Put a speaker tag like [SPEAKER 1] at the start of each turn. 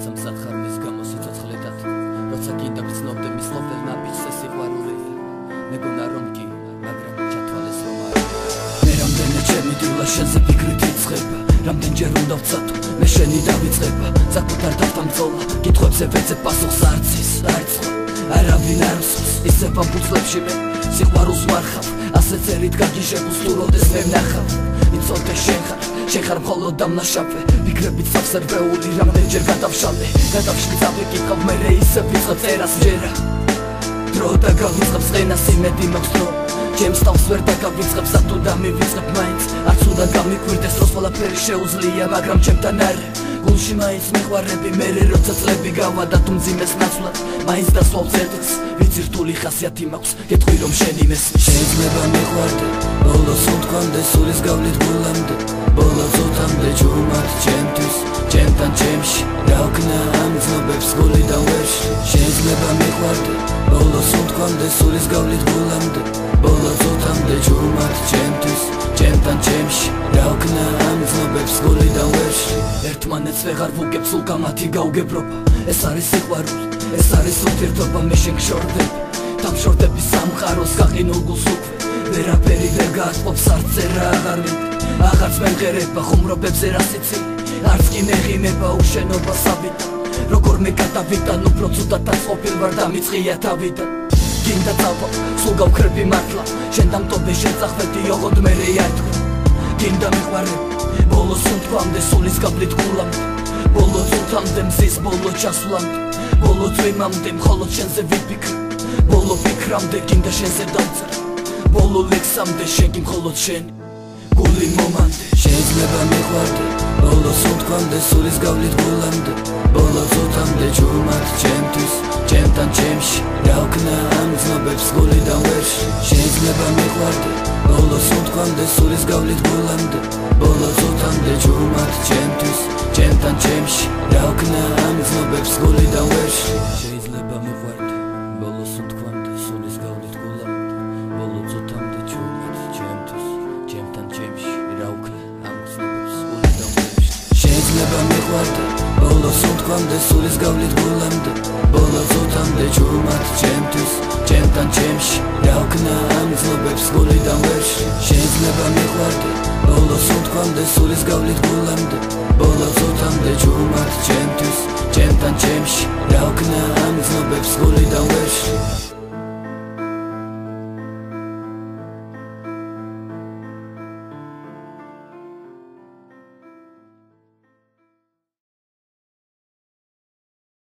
[SPEAKER 1] როცა მსახარ მის გამო სიცოცხლედად როცა გინდა გრძნობდე მის ყოფილ ნაბიჯს ეს სიყვარულია მეგონა რომ კი მაგრამ ჩათვალეს რომ არა მე რამდენი ჩემი დილა შენზე ფიქრით იწყება რამდენჯერ უნდა ვცადო მე შენი დავიწყება საკუთარ დავთამწოლა კითხვებზე ვეცებ პასუხს არც ის არც არავინ არ მსხვის ისევ ამბულებში მე სიყვარულს ვარხავ ასე წერით გაგიჟებულს თუ როდეს მე ვნახავ იცოდე შენ ხარ მხოლოდ დამნაშავე ფიქრებით სავსერვეული რამდენჯერ გადავშალე გადავშლი კითხავ მე ისევ ვიწყებ წერას ჯერა დრო და გავიწყებს ყენას იმედი მაქვს დრო ჩემს თავს ვერ დაგავიწყებს თუ დამივიწყებ მაინც არც უნდა გამიკვირდეს დროს ყველაფერი შეუძლია მაგრამ ჩემთან არა გულში მაინც მიყვარები მერე როცა წლები გავადა თუ მძიმეს ნაცვლად მაინც დასვავ წერტილს ვიცი რთული ხასიათი მაქვს გეტყვი რომ შენი მესმის შეიძლება მიყვარდე ბოლოს უთქვამდე სულის გავლით გულამდე ბოლო წუთამდე ჯუმად ჩემთვის ჩემთან ჩემში რა ვქნა ამ ძნობებს გულიდან ვერში შეიძლება მიყვარდე ბოლოს უთქვამდე სულის გავლით გულამდე ბოლო წუთამდე ჯუმად ჩემთვის ჩემთან ჩემში რა ვქნა ამ ძნობებს გულიდან ვერში ერთმანეთს ვეღარ ვუგებ სულ გამათი გაუგებრობა ეს არის სიყვარული ეს არის ურთიერთობა მე შენ გშორდები დამშორდების სამყაროს გაყინულ გულს უკვე ვერაფერი ვერ გააწყობს არც წერა აღარ მინდა აღარც მემღერება ხუმრობებზე რა სიცილი არც კი მეღინება უშენობა საბიტა როგორ მე გადავიტან უფრო ცუდათაც ყოფილ ვარ დამიწყია თავიდან გინდა წავალ სულ გავქრები მართლა შენ დამტოვე შენ წახვედი ოღონდ მერე არ თქვი გინდა მიყვარები ბოლოს უთქვამდე სულის გავლით გულამდე ბოლო წუთამდე მზის ბოლო ჩასვლამდე ბოლო წვიმამდე მხოლოდ შენზე ვიფიქრე ბოლო ფიქრამდე გინდა შენზე დავწერე ბოლო ლექსამდე შენ კი მხოლოდ შენი გული მომანდე შეიძლება მიყვარდე ბოლოს უთქვამდე სულის გავლით გულამდე ბოლო წუთამდე ჯუმად ჩემთვის ჩემთან ჩემში რა ვქნა ამ ძნობებს გულიდან ვერში შეიძლება მიყვარდე ბოლოს უთქვამდე სულის გავლით გულამდე ბოლო წუთამდე ჯუმად ჩემთვის ჩემთან ჩემში რა ვქნა ამ ძნობებს გულიდან ვერში შეიძლება მიყვარდე ბოლოს უთქვამდე სულის გავლით გულამდე ბოლო წუთამდე ჯუმად ჩემთვის ჩემთან ჩემში რა ვქნა ამ ძნობებს გულიდან ვერში შეიძლება მიყვარდე ბოლოს უთქვამდე სულის გავლით გულამდე ბოლო წუთამდე ჯუმად ჩემთვის ჩემთან ჩემში რა ვქნა ამ ძნობებს გულიდან ვერში შეიძლება მიყვარდე ბოლოს უთქვამდე სულის გავლით გულამდე ბოლო